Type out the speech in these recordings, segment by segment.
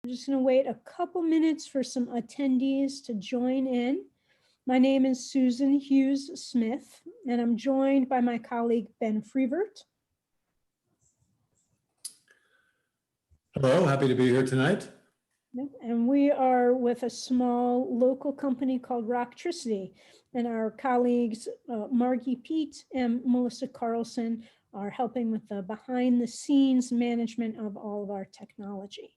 I'm just going to wait a couple minutes for some attendees to join in. My name is Susan Hughes Smith, and I'm joined by my colleague, Ben Freevert. Hello, happy to be here tonight. And we are with a small local company called Roctricity, and our colleagues, Margie Pete and Melissa Carlson, are helping with the behind the scenes management of all of our technology.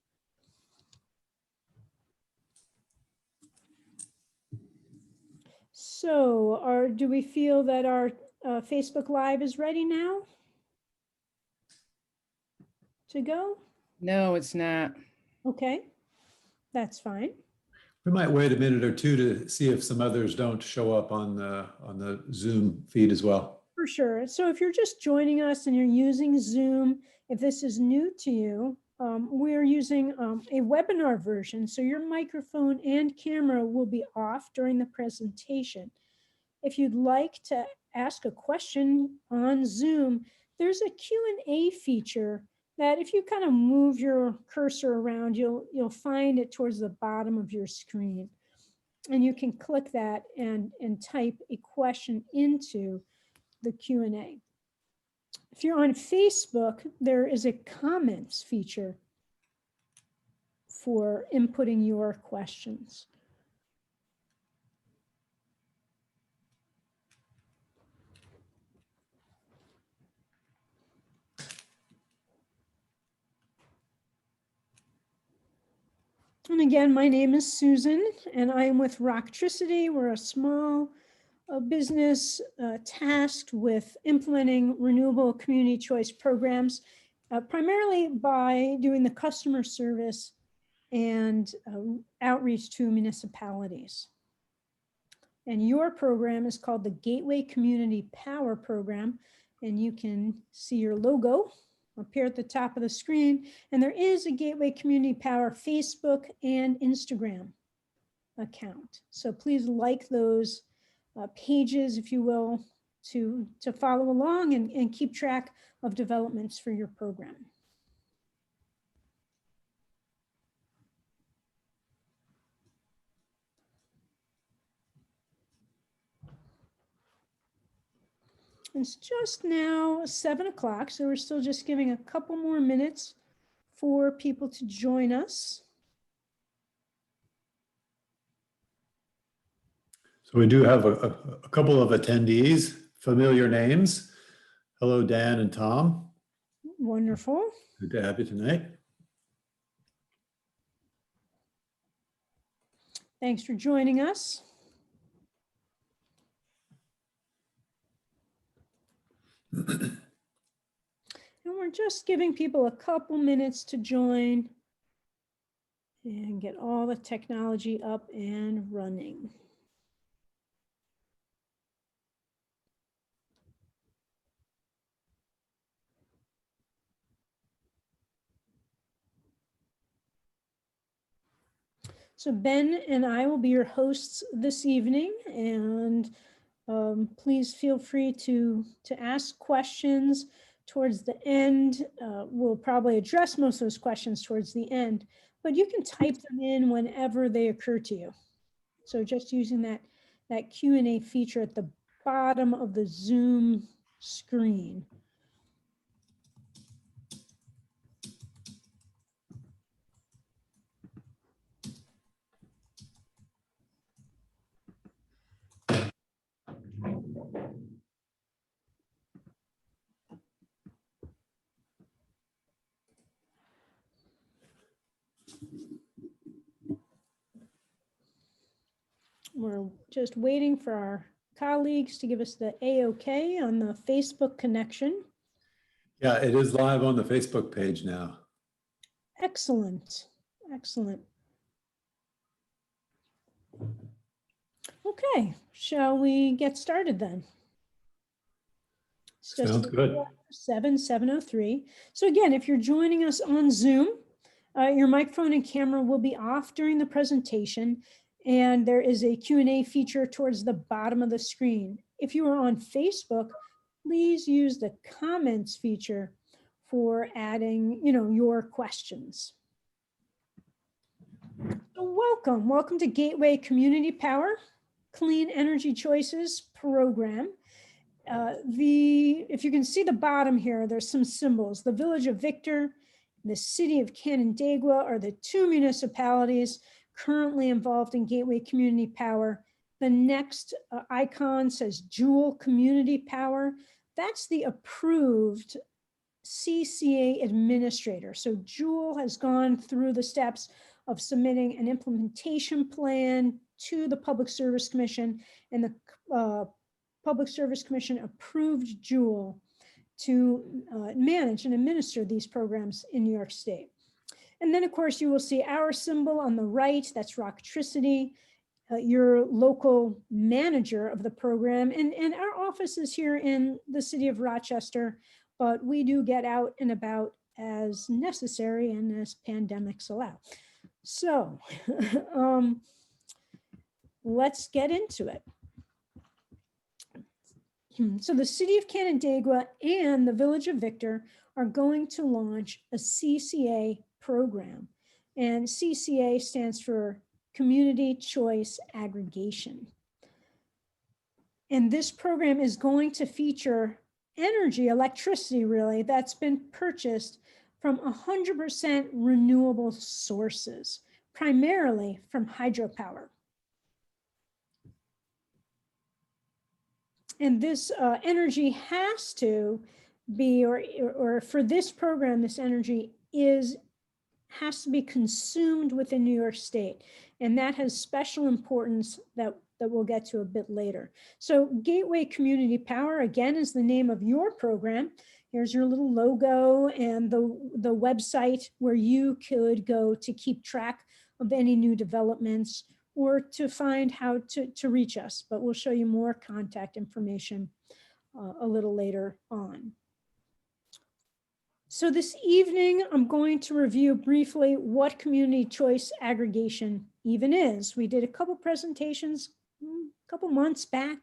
So do we feel that our Facebook Live is ready now to go? No, it's not. Okay, that's fine. We might wait a minute or two to see if some others don't show up on the Zoom feed as well. For sure. So if you're just joining us and you're using Zoom, if this is new to you, we're using a webinar version. So your microphone and camera will be off during the presentation. If you'd like to ask a question on Zoom, there's a Q&A feature that if you kind of move your cursor around, you'll find it towards the bottom of your screen. And you can click that and type a question into the Q&A. If you're on Facebook, there is a comments feature for inputting your questions. And again, my name is Susan, and I am with Roctricity. We're a small business tasked with implementing renewable community choice programs, primarily by doing the customer service and outreach to municipalities. And your program is called the Gateway Community Power Program, and you can see your logo up here at the top of the screen. And there is a Gateway Community Power Facebook and Instagram account. So please like those pages, if you will, to follow along and keep track of developments for your program. It's just now 7 o'clock, so we're still just giving a couple more minutes for people to join us. So we do have a couple of attendees, familiar names. Hello, Dan and Tom. Wonderful. Good to have you tonight. Thanks for joining us. And we're just giving people a couple minutes to join and get all the technology up and running. So Ben and I will be your hosts this evening, and please feel free to ask questions towards the end. We'll probably address most of those questions towards the end, but you can type them in whenever they occur to you. So just using that Q&A feature at the bottom of the Zoom screen. We're just waiting for our colleagues to give us the A-OK on the Facebook connection. Yeah, it is live on the Facebook page now. Excellent, excellent. Okay, shall we get started then? It's just Sounds good. 7:03. So again, if you're joining us on Zoom, your microphone and camera will be off during the presentation, and there is a Q&A feature towards the bottom of the screen. If you are on Facebook, please use the comments feature for adding, your questions. Welcome to Gateway Community Power Clean Energy Choices Program. If you can see the bottom here, there's some symbols. The Village of Victor, the City of Canandaigua are the two municipalities currently involved in Gateway Community Power. The next icon says Jewel Community Power. That's the approved CCA administrator. So Jewel has gone through the steps of submitting an implementation plan to the Public Service Commission, and the Public Service Commission approved Jewel to manage and administer these programs in New York State. And then, of course, you will see our symbol on the right. That's Roctricity, your local manager of the program. And our office is here in the city of Rochester, but we do get out and about as necessary and as pandemics allow. So let's get into it. So the City of Canandaigua and the Village of Victor are going to launch a CCA program. And CCA stands for Community Choice Aggregation. And this program is going to feature electricity really, that's been purchased from 100% renewable sources, primarily from hydropower. And this energy has to be, or for this program, this energy has to be consumed within New York State. And that has special importance that we'll get to a bit later. So Gateway Community Power, again, is the name of your program. Here's your little logo and the website where you could go to keep track of any new developments or to find how to reach us. But we'll show you more contact information a little later on. So this evening, I'm going to review briefly what community choice aggregation even is. We did a couple presentations a couple months back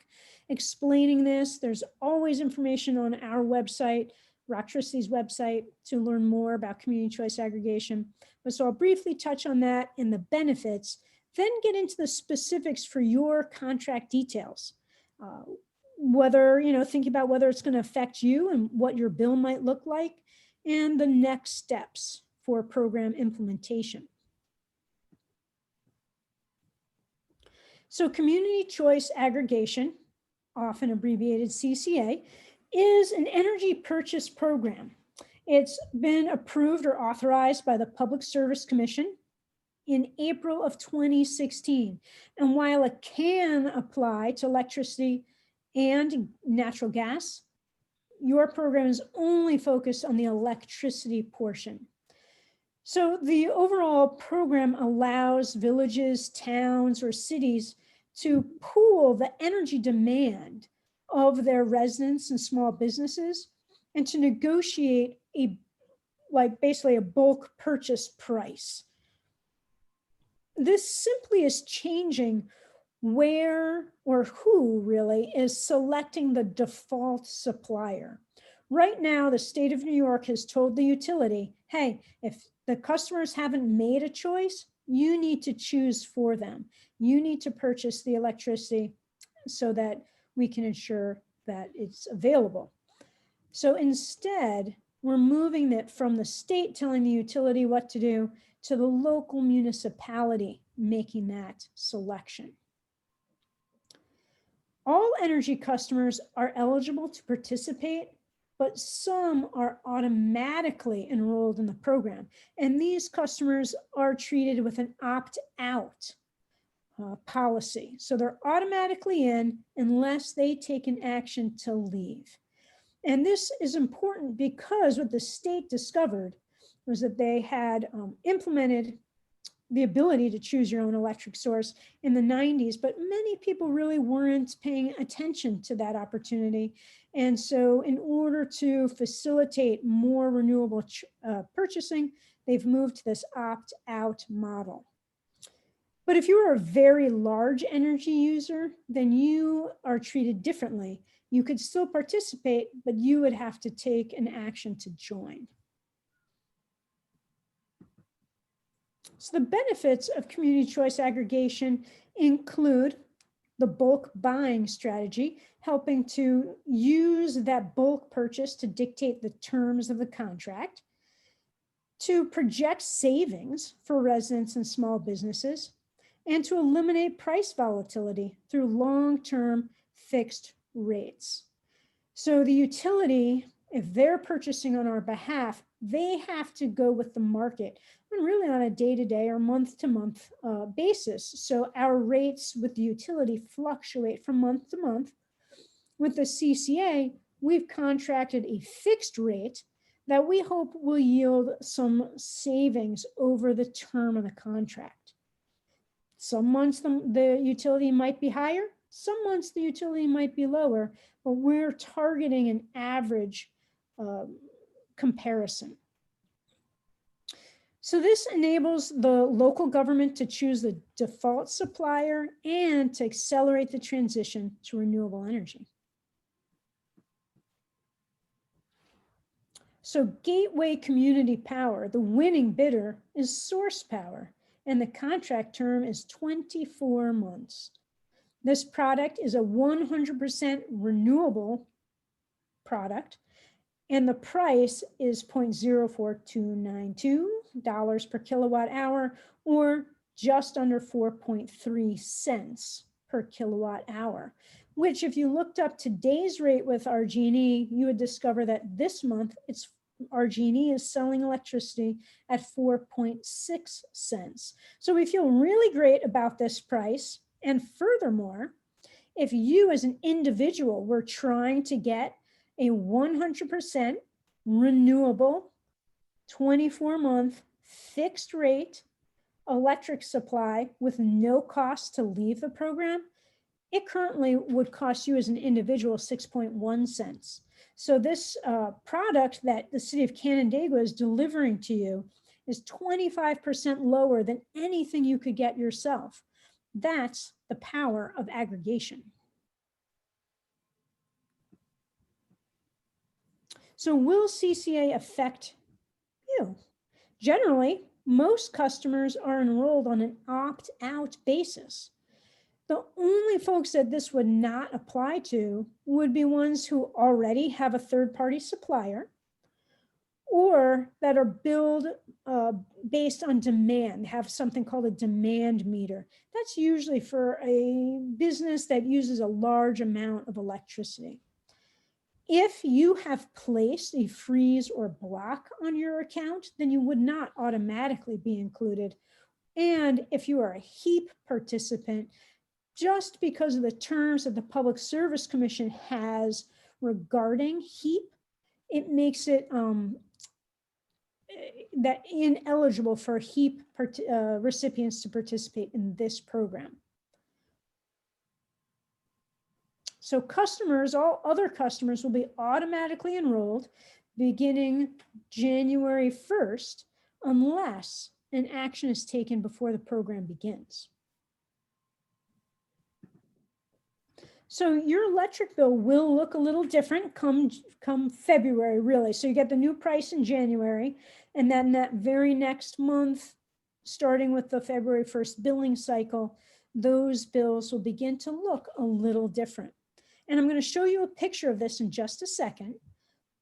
explaining this. There's always information on our website, Roctricity's website, to learn more about community choice aggregation. But so I'll briefly touch on that and the benefits, then get into the specifics for your contract details. Whether, think about whether it's going to affect you and what your bill might look like, and the next steps for program implementation. So community choice aggregation, often abbreviated CCA, is an energy purchase program. It's been approved or authorized by the Public Service Commission in April of 2016. And while it can apply to electricity and natural gas, your program is only focused on the electricity portion. So the overall program allows villages, towns, or cities to pool the energy demand of their residents and small businesses and to negotiate basically a bulk purchase price. This simply is changing where or who really is selecting the default supplier. Right now, the state of New York has told the utility, hey, if the customers haven't made a choice, you need to choose for them. You need to purchase the electricity so that we can ensure that it's available. So instead, we're moving it from the state telling the utility what to do to the local municipality making that selection. All energy customers are eligible to participate, but some are automatically enrolled in the program. And these customers are treated with an opt-out policy. So they're automatically in unless they take an action to leave. And this is important because what the state discovered was that they had implemented the ability to choose your own electric source in the 90s, but many people really weren't paying attention to that opportunity. And so in order to facilitate more renewable purchasing, they've moved to this opt-out model. But if you're a very large energy user, then you are treated differently. You could still participate, but you would have to take an action to join. So the benefits of community choice aggregation include the bulk buying strategy, helping to use that bulk purchase to dictate the terms of the contract, to project savings for residents and small businesses, and to eliminate price volatility through long-term fixed rates. So the utility, if they're purchasing on our behalf, they have to go with the market and really on a day-to-day or month-to-month basis. So our rates with the utility fluctuate from month to month. With the CCA, we've contracted a fixed rate that we hope will yield some savings over the term of the contract. Some months the utility might be higher, some months the utility might be lower, but we're targeting an average comparison. So this enables the local government to choose the default supplier and to accelerate the transition to renewable energy. So Gateway Community Power, the winning bidder is Source Power, and the contract term is 24 months. This product is a 100% renewable product, and the price is $0.04292 per kilowatt hour, or just under 4.3 cents per kilowatt hour, which if you looked up today's rate with RG&E, you would discover that this month RG&E is selling electricity at 4.6 cents. So we feel really great about this price. And furthermore, if you as an individual were trying to get a 100% renewable 24-month fixed rate electric supply with no cost to leave the program, it currently would cost you as an individual 6.1 cents. So this product that the city of Canandaigua is delivering to you is 25% lower than anything you could get yourself. That's the power of aggregation. So will CCA affect you? Generally, most customers are enrolled on an opt-out basis. The only folks that this would not apply to would be ones who already have a third-party supplier or that are billed based on demand, have something called a demand meter. That's usually for a business that uses a large amount of electricity. If you have placed a freeze or block on your account, then you would not automatically be included. And if you are a HEAP participant, just because of the terms that the Public Service Commission has regarding HEAP, it makes it that ineligible for HEAP recipients to participate in this program. So customers, all other customers will be automatically enrolled beginning January 1st, unless an action is taken before the program begins. So your electric bill will look a little different come February, really. So you get the new price in January, and then that very next month, starting with the February 1st billing cycle, those bills will begin to look a little different. And I'm going to show you a picture of this in just a second.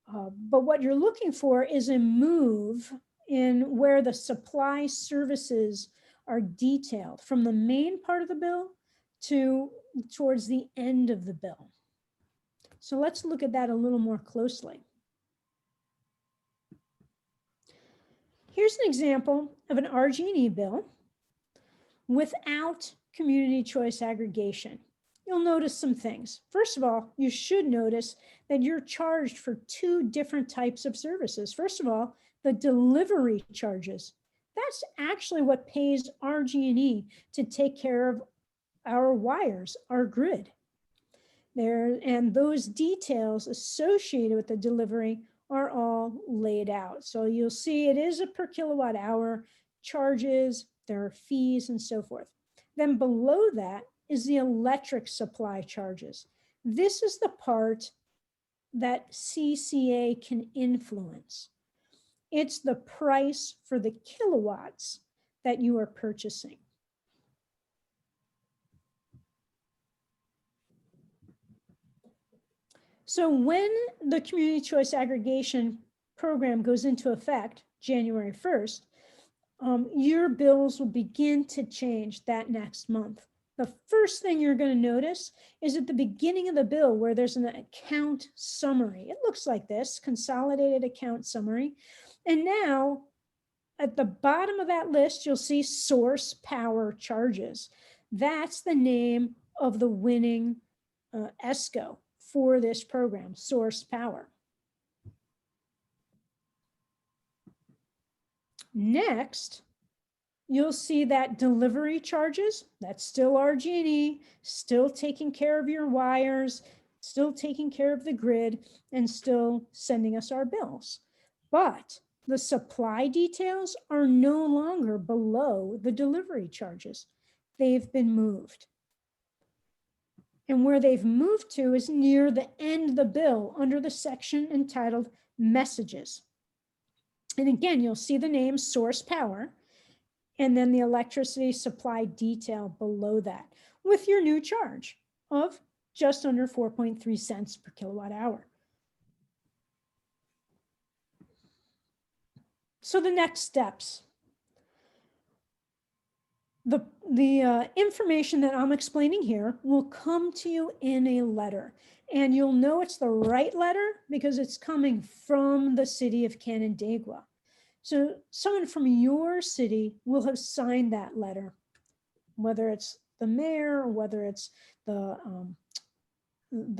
But what you're looking for is a move in where the supply services are detailed from the main part of the bill towards the end of the bill. So let's look at that a little more closely. Here's an example of an RG&E bill without community choice aggregation. You'll notice some things. First of all, you should notice that you're charged for two different types of services. First of all, the delivery charges. That's actually what pays RG&E to take care of our wires, our grid. And those details associated with the delivery are all laid out. So you'll see it is a per kilowatt hour charges, there are fees and so forth. Then below that is the electric supply charges. This is the part that CCA can influence. It's the price for the kilowatts that you are purchasing. So when the community choice aggregation program goes into effect January 1st, your bills will begin to change that next month. The first thing you're going to notice is at the beginning of the bill where there's an account summary. It looks like this, consolidated account summary. And now at the bottom of that list, you'll see source power charges. That's the name of the winning ESCO for this program, source power. Next, you'll see that delivery charges, that's still RG&E, still taking care of your wires, still taking care of the grid, and still sending us our bills. But the supply details are no longer below the delivery charges. They've been moved. And where they've moved to is near the end of the bill under the section entitled Messages. And again, you'll see the name Source Power, and then the electricity supply detail below that with your new charge of just under 4.3 cents per kilowatt hour. So the next steps. The information that I'm explaining here will come to you in a letter, and you'll know it's the right letter because it's coming from the city of Canandaigua. So someone from your city will have signed that letter, whether it's the mayor or whether it's the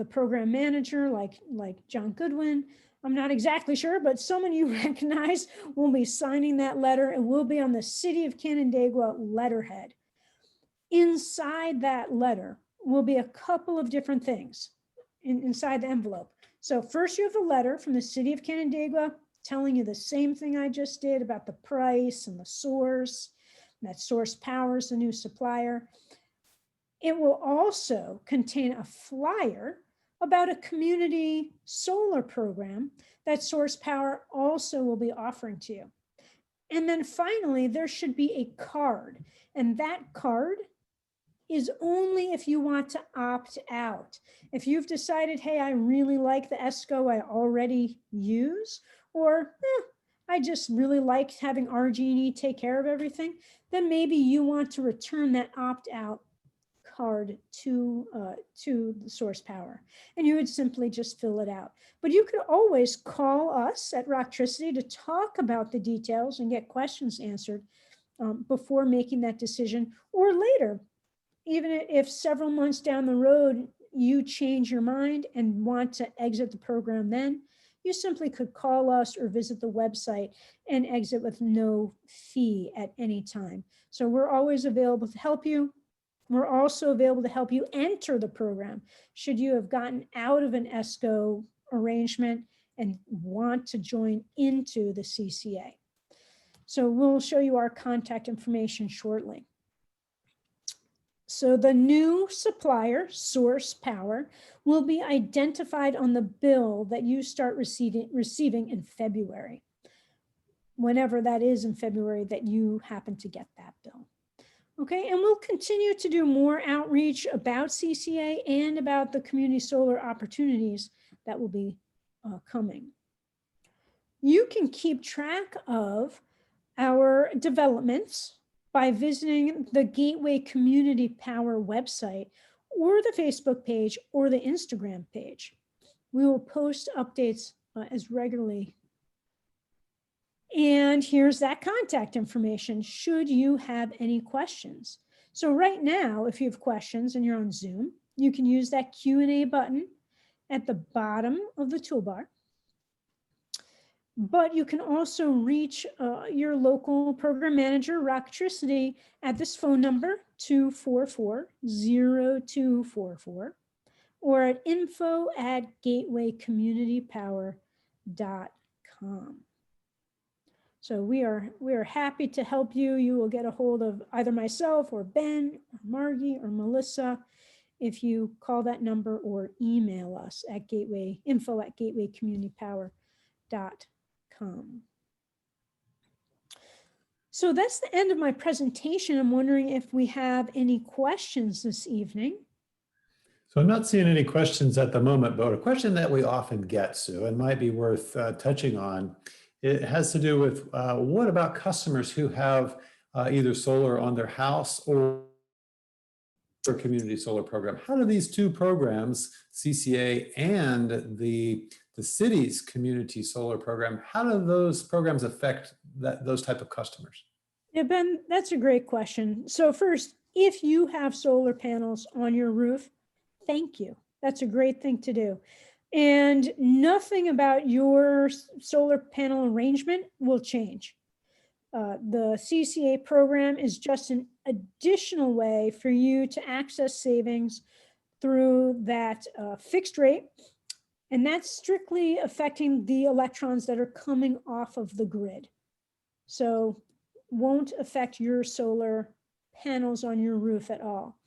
program manager like John Goodwin. I'm not exactly sure, but someone you recognize will be signing that letter and will be on the city of Canandaigua letterhead. Inside that letter will be a couple of different things inside the envelope. So first you have the letter from the city of Canandaigua telling you the same thing I just did about the price and the source. That source power is the new supplier. It will also contain a flyer about a community solar program that Source Power also will be offering to you. And then finally, there should be a card. And that card is only if you want to opt out. If you've decided, hey, I really like the ESCO I already use, or I just really like having RG&E take care of everything, then maybe you want to return that opt-out card to the Source Power, and you would simply just fill it out. But you could always call us at Roctricity to talk about the details and get questions answered before making that decision, or later, even if several months down the road you change your mind and want to exit the program, then you simply could call us or visit the website and exit with no fee at any time. So we're always available to help you. We're also available to help you enter the program should you have gotten out of an ESCO arrangement and want to join into the CCA. So we'll show you our contact information shortly. So the new supplier, Source Power, will be identified on the bill that you start receiving in February, whenever that is in February that you happen to get that bill. Okay, and we'll continue to do more outreach about CCA and about the community solar opportunities that will be coming. You can keep track of our developments by visiting the Gateway Community Power website or the Facebook page or the Instagram page. We will post updates as regularly. And here's that contact information should you have any questions. So right now, if you have questions and you're on Zoom, you can use that Q&A button at the bottom of the toolbar. But you can also reach your local program manager, Roctricity, at this phone number, 244-0244, or at info@gatewaycommunitypower.com. So we are happy to help you. You will get a hold of either myself or Ben, or Margie, or Melissa if you call that number or email us at info@gatewaycommunitypower.com. So that's the end of my presentation. I'm wondering if we have any questions this evening. So I'm not seeing any questions at the moment, but a question that we often get, Sue, and might be worth touching on, it has to do with what about customers who have either solar on their house or community solar program? How do these two programs, CCA and the city's community solar program, how do those programs affect those type of customers? Yeah, Ben, that's a great question. So first, if you have solar panels on your roof, thank you. That's a great thing to do. And nothing about your solar panel arrangement will change. The CCA program is just an additional way for you to access savings through that fixed rate. And that's strictly affecting the electrons that are coming off of the grid. So won't affect your solar panels on your roof at all.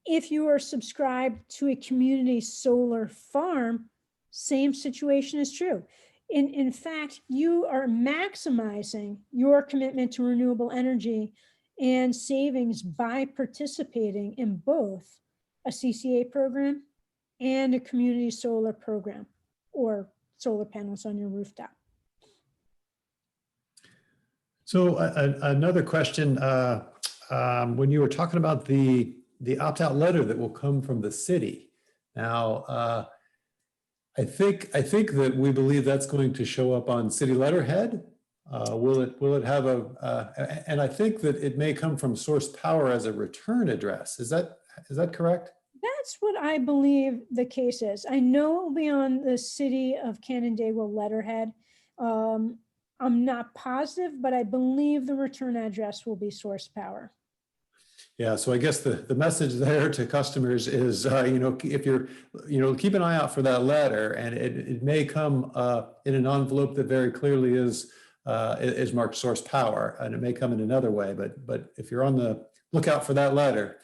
If you are subscribed to a community solar farm, same situation is true. In fact, you are maximizing your commitment to renewable energy and savings by participating in both a CCA program and a community solar program or solar panels on your rooftop. So another question, when you were talking about the opt-out letter that will come from the city. Now, I think that we believe that's going to show up on city letterhead. Will it have and I think that it may come from Source Power as a return address. Is that correct? That's what I believe the case is. I know it will be on the City of Canandaigua letterhead. I'm not positive, but I believe the return address will be Source Power. Yeah, so I guess the message there to customers is, if you're, keep an eye out for that letter, and it may come in an envelope that very clearly is marked Source Power, and it may come in another way. But if you're on the lookout for that letter,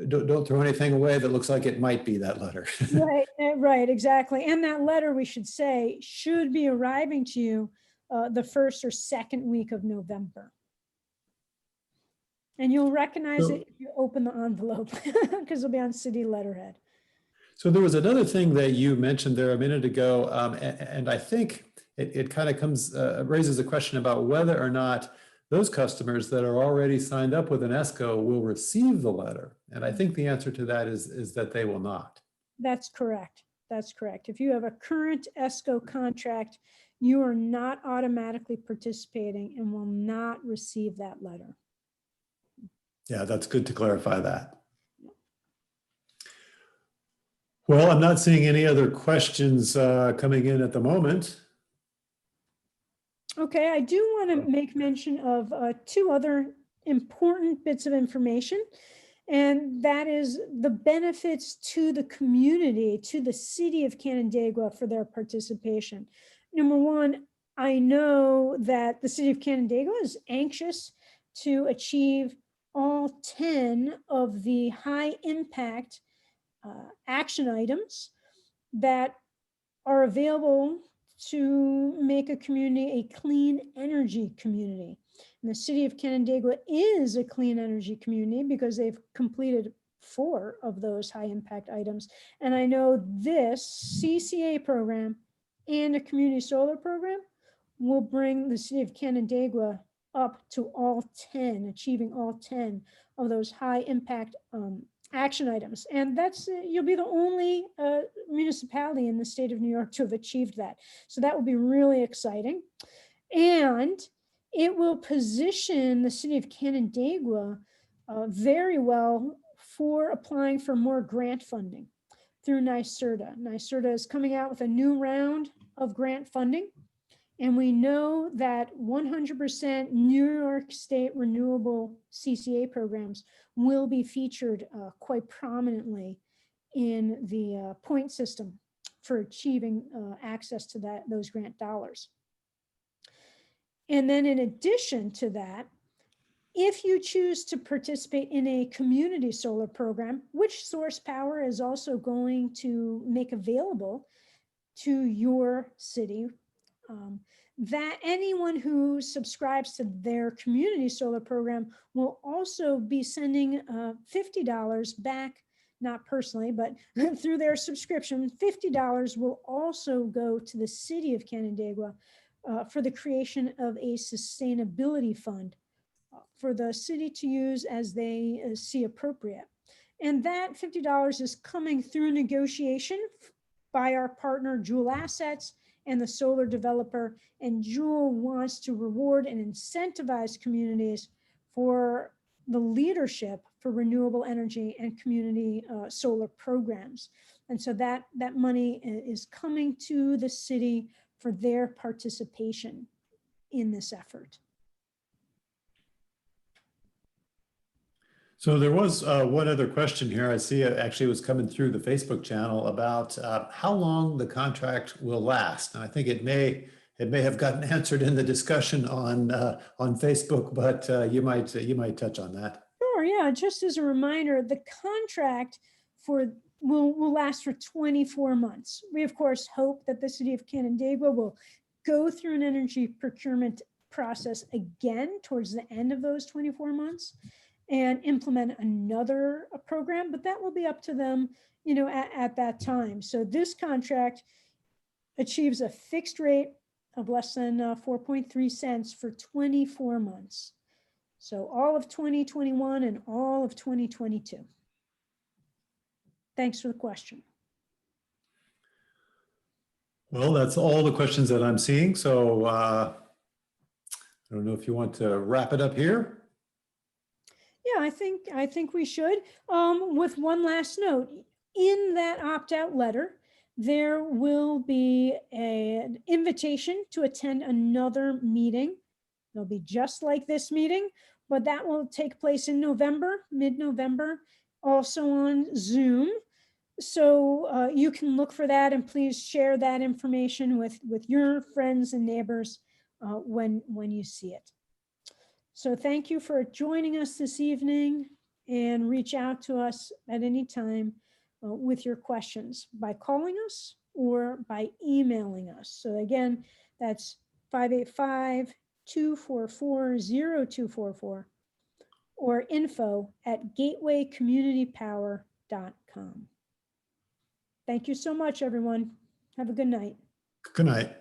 don't throw anything away that looks like it might be that letter. Right, exactly. And that letter, we should say, should be arriving to you the first or second week of November. And you'll recognize it if you open the envelope because it'll be on city letterhead. So there was another thing that you mentioned there a minute ago, and I think it kind of raises a question about whether or not those customers that are already signed up with an ESCO will receive the letter. And I think the answer to that is that they will not. That's correct. That's correct. If you have a current ESCO contract, you are not automatically participating and will not receive that letter. Yeah, that's good to clarify that. Well, I'm not seeing any other questions coming in at the moment. Okay, I do want to make mention of two other important bits of information, and that is the benefits to the community, to the city of Canandaigua for their participation. Number one, I know that the city of Canandaigua is anxious to achieve all 10 of the high impact action items that are available to make a community a clean energy community. And the city of Canandaigua is a clean energy community because they've completed 4 of those high impact items. And I know this CCA program and a community solar program will bring the city of Canandaigua up to all 10, achieving all 10 of those high impact action items. And that's, you'll be the only municipality in the state of New York to have achieved that. So that will be really exciting. And it will position the city of Canandaigua very well for applying for more grant funding through NYSERDA. NYSERDA is coming out with a new round of grant funding. And we know that 100% New York State renewable CCA programs will be featured quite prominently in the point system for achieving access to those grant dollars. And then in addition to that, if you choose to participate in a community solar program, which Source Power is also going to make available to your city, that anyone who subscribes to their community solar program will also be sending $50 back, not personally, but through their subscription. $50 will also go to the city of Canandaigua for the creation of a sustainability fund for the city to use as they see appropriate. And that $50 is coming through negotiation by our partner Jewel Assets and the solar developer. And Jewel wants to reward and incentivize communities for the leadership for renewable energy and community solar programs. And so that money is coming to the city for their participation in this effort. So there was one other question here. I see it actually was coming through the Facebook channel about how long the contract will last. And I think it may have gotten answered in the discussion on Facebook, but you might touch on that. Sure, yeah. Just as a reminder, the contract will last for 24 months. We of course hope that the city of Canandaigua will go through an energy procurement process again towards the end of those 24 months. And implement another program, but that will be up to them, at that time. So this contract achieves a fixed rate of less than 4.3 cents for 24 months. So all of 2021 and all of 2022. Thanks for the question. Well, that's all the questions that I'm seeing. So I don't know if you want to wrap it up here. Yeah, I think we should. With one last note, in that opt-out letter, there will be an invitation to attend another meeting. It'll be just like this meeting, but that will take place in November, mid-November, also on Zoom. So you can look for that, and please share that information with your friends and neighbors when you see it. So thank you for joining us this evening, and reach out to us at any time with your questions by calling us or by emailing us. So again, that's 585-244-0244 or info@gatewaycommunitypower.com. Thank you so much, everyone. Have a good night. Good night.